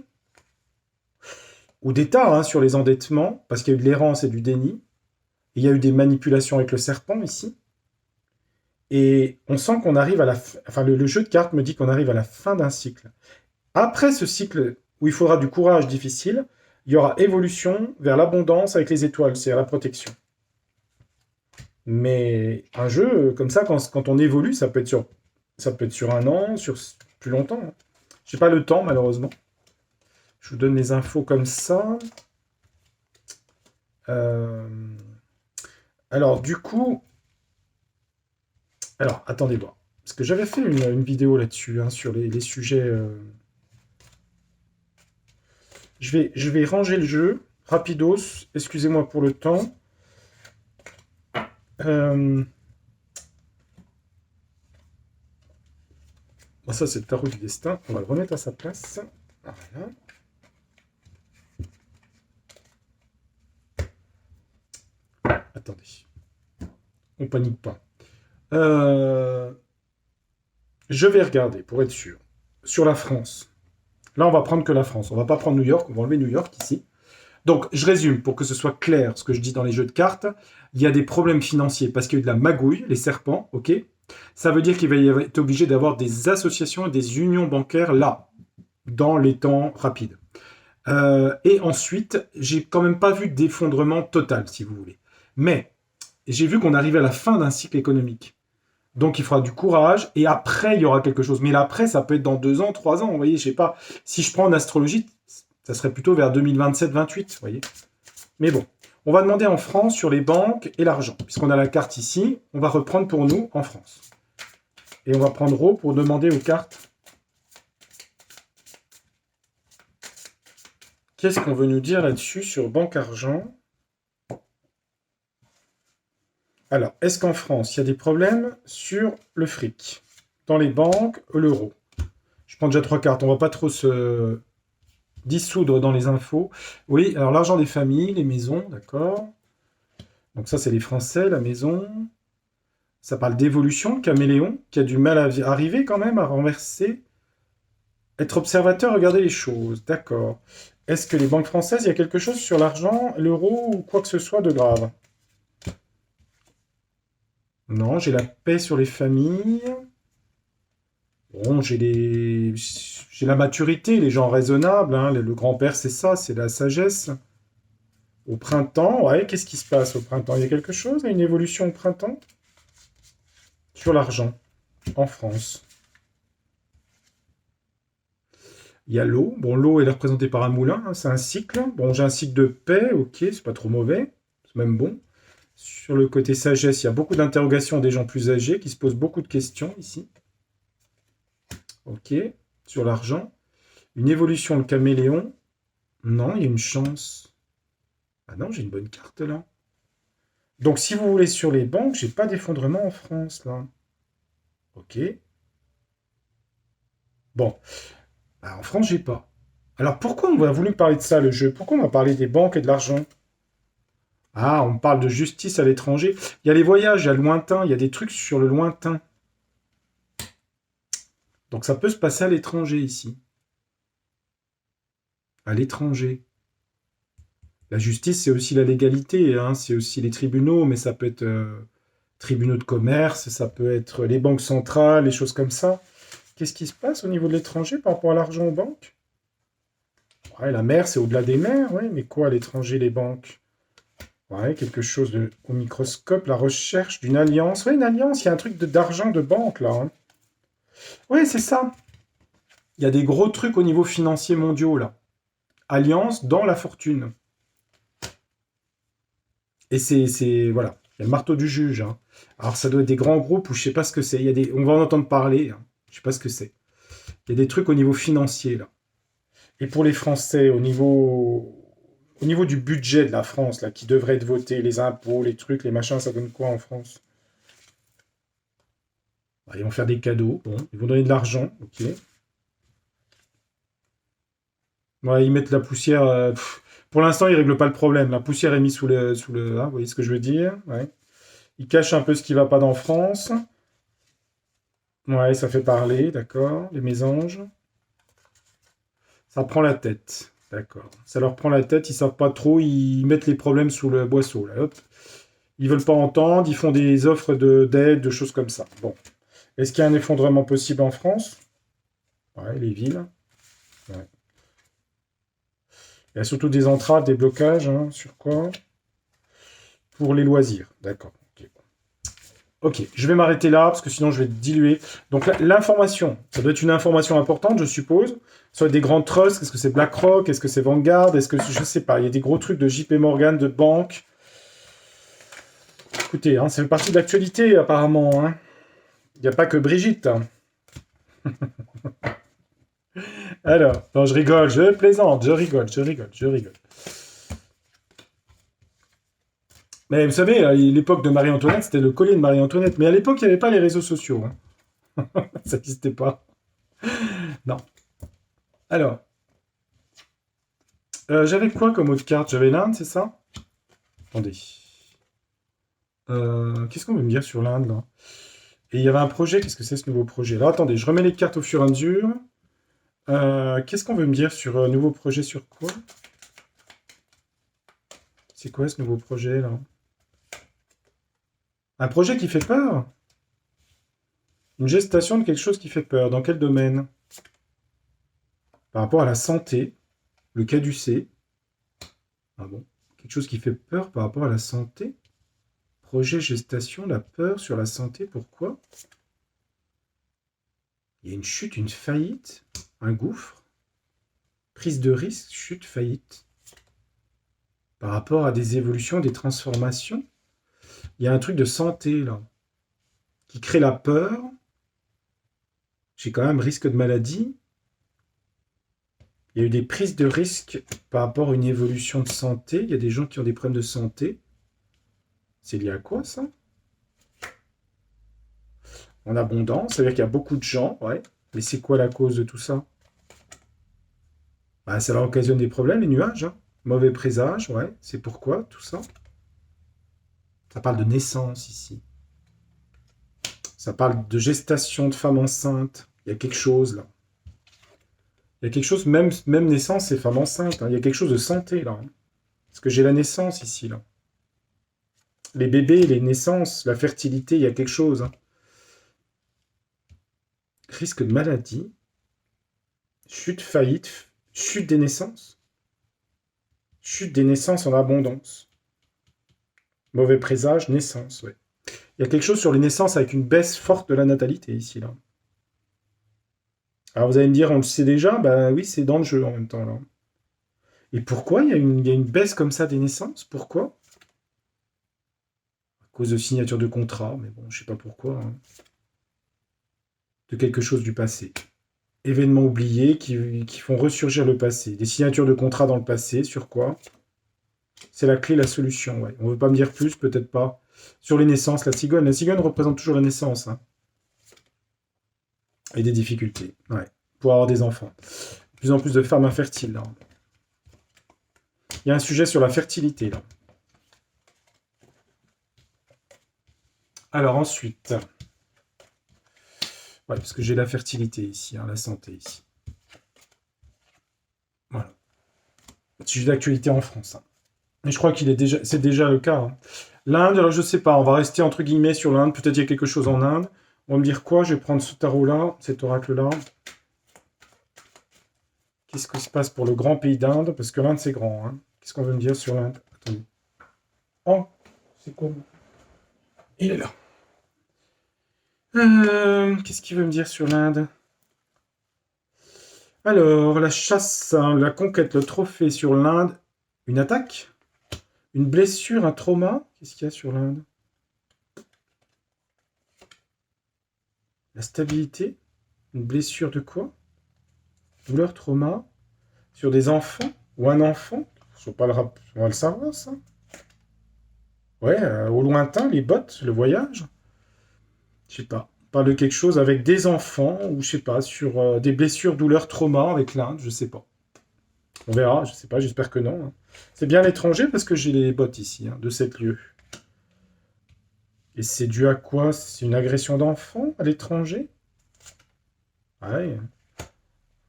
ou d'État, hein, sur les endettements, parce qu'il y a eu de l'errance et du déni. Et il y a eu des manipulations avec le serpent, ici. Et on sent qu'on arrive à la fin. Enfin, le jeu de cartes me dit qu'on arrive à la fin d'un cycle. Après ce cycle où il faudra du courage difficile, il y aura évolution vers l'abondance avec les étoiles, c'est-à-dire la protection. Mais un jeu comme ça, quand on évolue, ça peut être sur un an, sur plus longtemps, hein. J'ai pas le temps, malheureusement. Je vous donne les infos comme ça. Euh, Alors, du coup, alors, attendez voir. Parce que j'avais fait une vidéo là-dessus, hein, sur les sujets. Je vais ranger le jeu. Rapidos, excusez-moi pour le temps. Euh, Bon, ça, c'est le tarot du destin. On va le remettre à sa place. Voilà. Attendez. On panique pas. Euh, Je vais regarder, pour être sûr. Sur la France. Là, on va prendre que la France. On va pas prendre New York. On va enlever New York ici. Donc, je résume pour que ce soit clair ce que je dis dans les jeux de cartes. Il y a des problèmes financiers parce qu'il y a eu de la magouille, les serpents, ok. Ça veut dire qu'il va y être obligé d'avoir des associations et des unions bancaires là, dans les temps rapides. Et ensuite, j'ai quand même pas vu d'effondrement total, si vous voulez. Mais j'ai vu qu'on arrivait à la fin d'un cycle économique. Donc il faudra du courage et après il y aura quelque chose. Mais l'après, ça peut être dans 2 ans, 3 ans. Vous voyez, je sais pas. Si je prends en astrologie, ça serait plutôt vers 2027-28. Vous voyez. Mais bon, on va demander en France sur les banques et l'argent. Puisqu'on a la carte ici, on va reprendre pour nous en France. Et on va prendre Rho pour demander aux cartes. Qu'est-ce qu'on veut nous dire là-dessus sur banque argent? Alors, est-ce qu'en France, il y a des problèmes sur le fric? Dans les banques, l'euro. Je prends déjà 3 cartes, on va pas trop se dissoudre dans les infos. Oui, alors l'argent des familles, les maisons, d'accord. Donc ça, c'est les Français, la maison. Ça parle d'évolution, caméléon, qui a du mal à arriver quand même à renverser. Être observateur, regarder les choses, d'accord. Est-ce que les banques françaises, il y a quelque chose sur l'argent, l'euro ou quoi que ce soit de grave? Non, j'ai la paix sur les familles. Bon, j'ai la maturité, les gens raisonnables, hein. Le grand-père, c'est ça, c'est la sagesse. Au printemps, ouais, qu'est-ce qui se passe au printemps? Il y a quelque chose, une évolution au printemps? Sur l'argent, en France. Il y a l'eau. Bon, l'eau, elle est représentée par un moulin, hein, c'est un cycle. Bon, j'ai un cycle de paix, ok, c'est pas trop mauvais, c'est même bon. Sur le côté sagesse, il y a beaucoup d'interrogations des gens plus âgés qui se posent beaucoup de questions ici. Ok. Sur l'argent. Une évolution, le caméléon. Non, il y a une chance. Ah non, j'ai une bonne carte là. Donc, si vous voulez, sur les banques, j'ai pas d'effondrement en France là. Ok. Bon. Bah, en France, j'ai pas. Alors, pourquoi on a voulu parler de ça, le jeu? Pourquoi on va parler des banques et de l'argent? Ah, on parle de justice à l'étranger. Il y a les voyages, il y a le lointain, il y a des trucs sur le lointain. Donc, ça peut se passer à l'étranger ici. À l'étranger. La justice, c'est aussi la légalité, hein, c'est aussi les tribunaux, mais ça peut être tribunaux de commerce, ça peut être les banques centrales, les choses comme ça. Qu'est-ce qui se passe au niveau de l'étranger par rapport à l'argent aux banques? Ouais, la mer, c'est au-delà des mers, ouais, mais quoi à l'étranger, les banques? Ouais, quelque chose au microscope, la recherche d'une alliance. Ouais, une alliance, il y a un truc d'argent de banque là, hein. Ouais, c'est ça. Il y a des gros trucs au niveau financier mondiaux là. Alliance dans la fortune. Et voilà, il y a le marteau du juge, hein. Alors ça doit être des grands groupes où je sais pas ce que c'est. On va en entendre parler, hein. Je sais pas ce que c'est. Il y a des trucs au niveau financier là. Et pour les Français, au niveau du budget de la France là, qui devrait être voté, les impôts, les trucs, les machins, ça donne quoi en France? Bah, ils vont faire des cadeaux, bon, ils vont donner de l'argent, ok. Ouais, ils mettent la poussière. Pour l'instant, ils règlent pas le problème. La poussière est mise hein, vous voyez ce que je veux dire? Ouais. Ils cachent un peu ce qui va pas dans France. Ouais, ça fait parler, d'accord. Les mésanges. Ça prend la tête, d'accord. Ça leur prend la tête, ils savent pas trop, ils mettent les problèmes sous le boisseau, là, hop. Ils veulent pas entendre, ils font des offres d'aide, de choses comme ça. Bon. Est-ce qu'il y a un effondrement possible en France? Ouais, les villes. Ouais. Il y a surtout des entraves, des blocages, hein, sur quoi? Pour les loisirs, d'accord. Ok, ok, je vais m'arrêter là parce que sinon je vais diluer. Donc l'information, ça doit être une information importante, je suppose. Ça doit être des grands trusts, est-ce que c'est BlackRock, est-ce que c'est Vanguard, est-ce que je sais pas, il y a des gros trucs de JP Morgan, de banque. Écoutez, hein, ça fait partie de l'actualité apparemment, hein. Il n'y a pas que Brigitte, hein. Alors, non, je rigole, je plaisante, je rigole, je rigole, je rigole. Mais vous savez, à l'époque de Marie-Antoinette, c'était le collier de Marie-Antoinette. Mais à l'époque, il n'y avait pas les réseaux sociaux, hein. Ça n'existait pas. Non. Alors, j'avais quoi comme autre carte? J'avais l'Inde, c'est ça? Attendez. Qu'est-ce qu'on veut me dire sur l'Inde, là? Et il y avait un projet, qu'est-ce que c'est ce nouveau projet? Là, attendez, je remets les cartes au fur et à mesure. Qu'est-ce qu'on veut me dire sur un nouveau projet sur quoi? C'est quoi ce nouveau projet, là? Un projet qui fait peur? Une gestation de quelque chose qui fait peur. Dans quel domaine? Par rapport à la santé, le caducée. Ah bon? Quelque chose qui fait peur par rapport à la santé? Projet gestation, la peur sur la santé, pourquoi? Il y a une chute, une faillite, un gouffre, prise de risque, chute, faillite. Par rapport à des évolutions, des transformations, il y a un truc de santé là, qui crée la peur. J'ai quand même risque de maladie. Il y a eu des prises de risque par rapport à une évolution de santé. Il y a des gens qui ont des problèmes de santé. C'est lié à quoi ça? En abondance, ça veut dire qu'il y a beaucoup de gens, ouais. Mais c'est quoi la cause de tout ça? Bah, ça leur occasionne des problèmes, les nuages, hein. Mauvais présage, ouais. C'est pourquoi tout ça? Ça parle de naissance ici. Ça parle de gestation de femme enceinte. Il y a quelque chose là. Il y a quelque chose, même naissance, c'est femme enceinte, hein. Il y a quelque chose de santé là, hein. Parce que j'ai la naissance ici là. Les bébés, les naissances, la fertilité, il y a quelque chose, hein. Risque de maladie, chute, faillite, chute des naissances. Chute des naissances en abondance. Mauvais présage, naissance, ouais. Il y a quelque chose sur les naissances avec une baisse forte de la natalité ici là. Alors vous allez me dire, on le sait déjà, bah oui, c'est dans le jeu en même temps là. Et pourquoi il y a une baisse comme ça des naissances? Pourquoi? À cause de signature de contrat, mais bon, je sais pas pourquoi, hein. De quelque chose du passé. Événements oubliés qui font ressurgir le passé. Des signatures de contrat dans le passé, sur quoi? C'est la clé, la solution, ouais. On veut pas me dire plus, peut-être pas. Sur les naissances, la cigogne. La cigogne représente toujours la naissance, hein. Et des difficultés, ouais. Pour avoir des enfants. De plus en plus de femmes infertiles, là. Il y a un sujet sur la fertilité, là. Alors ensuite, ouais, parce que j'ai la fertilité ici, hein, la santé ici. Voilà. Sujet d'actualité en France, hein. Mais je crois c'est déjà le cas, hein. L'Inde, alors je sais pas, on va rester entre guillemets sur l'Inde. Peut-être il y a quelque chose en Inde. On va me dire quoi? Je vais prendre ce tarot-là, cet oracle-là. Qu'est-ce qui se passe pour le grand pays d'Inde? Parce que l'Inde, c'est grand. Hein. Qu'est-ce qu'on veut me dire sur l'Inde? Attendez. Oh, c'est quoi? Il est là. Qu'est-ce qu'il veut me dire sur l'Inde? Alors, la chasse, hein, la conquête, le trophée sur l'Inde. Une attaque? Une blessure, un trauma? Qu'est-ce qu'il y a sur l'Inde? La stabilité? Une blessure de quoi? Douleur, trauma? Sur des enfants? Ou un enfant? On va le savoir, ça. Ouais, au lointain, les bottes, le voyage. Je sais pas. On parle de quelque chose avec des enfants, ou je sais pas, sur des blessures, douleurs, traumas avec l'Inde, je sais pas. On verra, je sais pas, j'espère que non. Hein. C'est bien l'étranger parce que j'ai les bottes ici, hein, de 7 lieux. Et c'est dû à quoi? C'est une agression d'enfant à l'étranger? Ouais.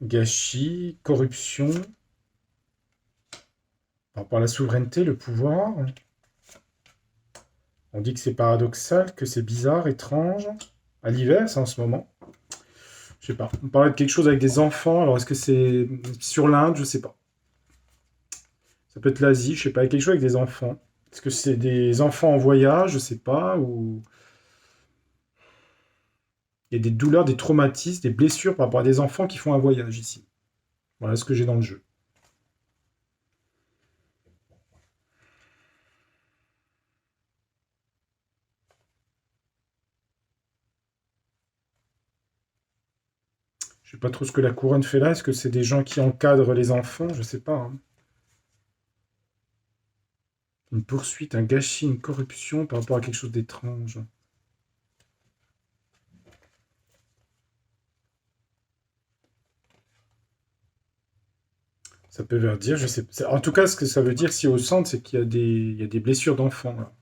Gâchis, corruption, par rapport à la souveraineté, le pouvoir. On dit que c'est paradoxal, que c'est bizarre, étrange. À l'hiver, c'est en ce moment. Je sais pas. On parlait de quelque chose avec des enfants. Alors, est-ce que c'est sur l'Inde? Je sais pas. Ça peut être l'Asie, je sais pas. Quelque chose avec des enfants. Est-ce que c'est des enfants en voyage? Je sais pas. Ou il y a des douleurs, des traumatismes, des blessures par rapport à des enfants qui font un voyage ici. Voilà ce que j'ai dans le jeu. Je sais pas trop ce que la couronne fait là. Est-ce que c'est des gens qui encadrent les enfants? Je sais pas. Hein. Une poursuite, un gâchis, une corruption par rapport à quelque chose d'étrange. Ça peut veut dire, je sais pas. En tout cas, ce que ça veut dire, si au centre, c'est qu'il y a il y a des blessures d'enfants. Là.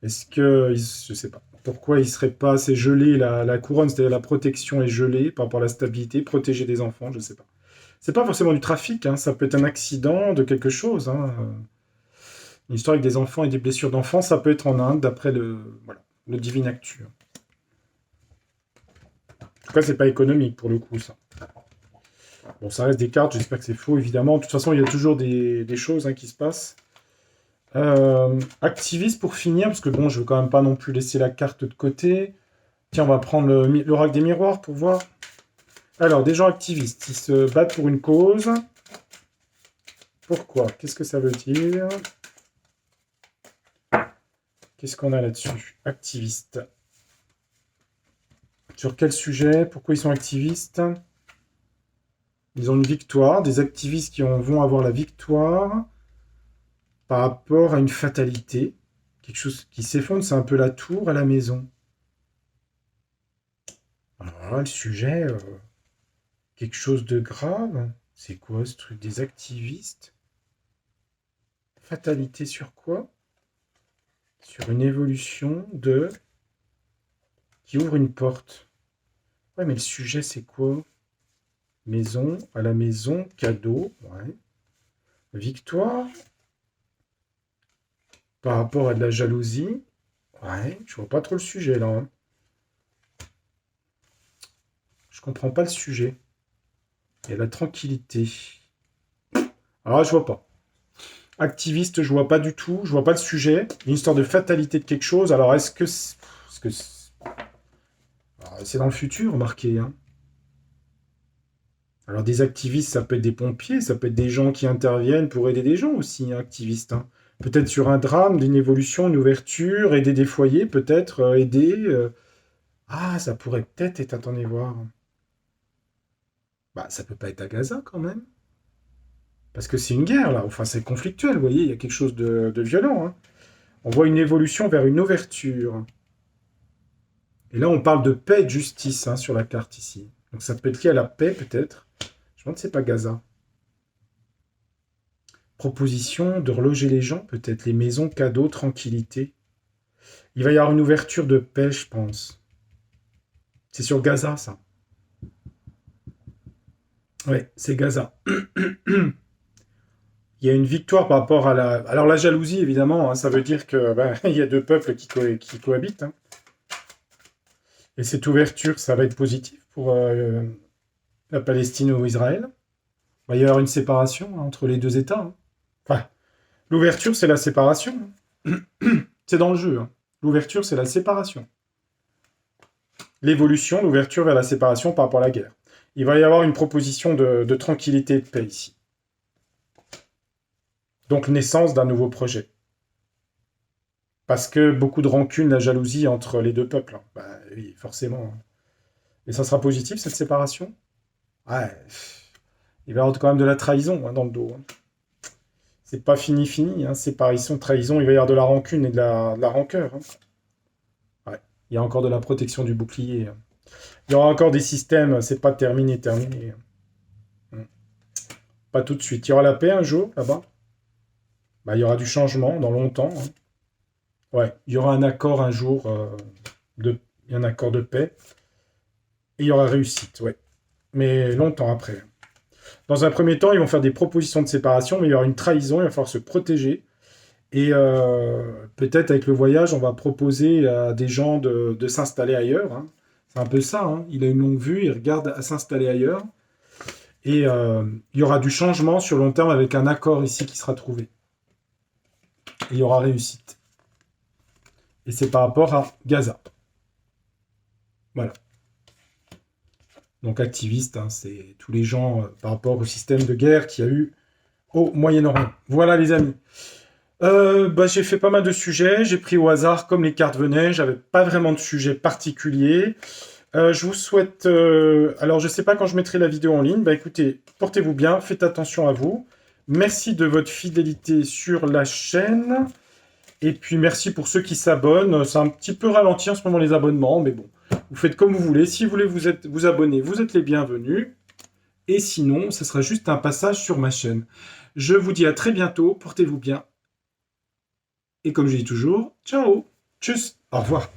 Est-ce que, je sais pas. Pourquoi il serait pas assez gelé, la couronne, c'est-à-dire la protection est gelée par rapport à la stabilité, protéger des enfants, je sais pas. C'est pas forcément du trafic, hein, ça peut être un accident de quelque chose. Hein. Une histoire avec des enfants et des blessures d'enfants, ça peut être en Inde, d'après voilà, le Divine Actu. En tout cas, c'est pas économique pour le coup, ça. Bon, ça reste des cartes, j'espère que c'est faux, évidemment. De toute façon, il y a toujours des choses hein, qui se passent. Activiste pour finir, parce que bon, je veux quand même pas non plus laisser la carte de côté. Tiens, on va prendre l'oracle des miroirs pour voir. Alors, des gens activistes, ils se battent pour une cause. Pourquoi? Qu'est-ce que ça veut dire? Qu'est-ce qu'on a là-dessus? Activiste. Sur quel sujet? Pourquoi ils sont activistes? Ils ont une victoire. Des activistes qui vont avoir la victoire par rapport à une fatalité. Quelque chose qui s'effondre, c'est un peu la tour à la maison. Alors là, le sujet, quelque chose de grave. C'est quoi ce truc des activistes? Fatalité sur quoi? Sur une évolution de... qui ouvre une porte. Ouais, mais le sujet, c'est quoi? Maison, à la maison, cadeau, ouais. Victoire, par rapport à de la jalousie. Ouais, je vois pas trop le sujet, là. Hein. Je comprends pas le sujet. Il y a la tranquillité. Alors là, je vois pas. Activiste, je vois pas du tout. Je vois pas le sujet. Une histoire de fatalité de quelque chose. Alors, est-ce que... c'est dans le futur, marqué, hein. Alors des activistes, ça peut être des pompiers, ça peut être des gens qui interviennent pour aider des gens aussi, hein, activistes. Hein. Peut-être sur un drame, d'une évolution, une ouverture, aider des foyers, peut-être aider. Ah, ça pourrait peut-être être. Attendez voir. Bah, ça peut pas être à Gaza quand même, parce que c'est une guerre là. Enfin, c'est conflictuel, vous voyez, il y a quelque chose de violent. Hein. On voit une évolution vers une ouverture. Et là, on parle de paix et de justice hein, sur la carte ici. Donc ça peut être lié à la paix peut-être. Je me demande si c'est pas Gaza. Proposition de reloger les gens, peut-être les maisons, cadeaux, tranquillité. Il va y avoir une ouverture de paix, je pense. C'est sur Gaza, ça. Ouais, c'est Gaza. Il il y a une victoire par rapport à la... Alors la jalousie, évidemment, hein, ça veut dire que il y a deux peuples qui cohabitent. Hein. Et cette ouverture, ça va être positif pour la Palestine ou Israël. Il va y avoir une séparation hein, entre les deux États. Hein. Enfin, l'ouverture, c'est la séparation. Hein. C'est dans le jeu. Hein. L'ouverture, c'est la séparation. L'évolution, l'ouverture vers la séparation par rapport à la guerre. Il va y avoir une proposition de tranquillité et de paix ici. Donc naissance d'un nouveau projet. Parce que beaucoup de rancune, la jalousie entre les deux peuples. Hein. Bah oui, forcément. Et ça sera positif, cette séparation? Ouais. Il va y avoir quand même de la trahison hein, dans le dos. Hein. C'est pas fini. Hein. Séparation, trahison, il va y avoir de la rancune et de la rancœur. Hein. Ouais. Il y a encore de la protection du bouclier. Hein. Il y aura encore des systèmes, c'est pas terminé. Pas tout de suite. Il y aura la paix un jour, là-bas. Bah, il y aura du changement dans longtemps. Hein. Ouais, il y aura un accord un jour, un accord de paix. Et il y aura réussite, ouais. Mais longtemps après. Dans un premier temps, ils vont faire des propositions de séparation, mais il y aura une trahison, il va falloir se protéger. Et peut-être avec le voyage, on va proposer à des gens de s'installer ailleurs. Hein. C'est un peu ça. Hein. Il a une longue vue, il regarde à s'installer ailleurs. Et il y aura du changement sur long terme avec un accord ici qui sera trouvé. Et il y aura réussite. Et c'est par rapport à Gaza. Voilà. Donc activiste, hein, c'est tous les gens par rapport au système de guerre qu'il y a eu au Moyen-Orient. Voilà les amis. J'ai fait pas mal de sujets, j'ai pris au hasard comme les cartes venaient, j'avais pas vraiment de sujet particulier. Je vous souhaite... alors je sais pas quand je mettrai la vidéo en ligne, écoutez, portez-vous bien, faites attention à vous. Merci de votre fidélité sur la chaîne. Et puis merci pour ceux qui s'abonnent. C'est un petit peu ralenti en ce moment les abonnements, mais bon, vous faites comme vous voulez. Si vous voulez vous abonner, vous êtes les bienvenus. Et sinon, ce sera juste un passage sur ma chaîne. Je vous dis à très bientôt, portez-vous bien. Et comme je dis toujours, ciao, tchuss, au revoir.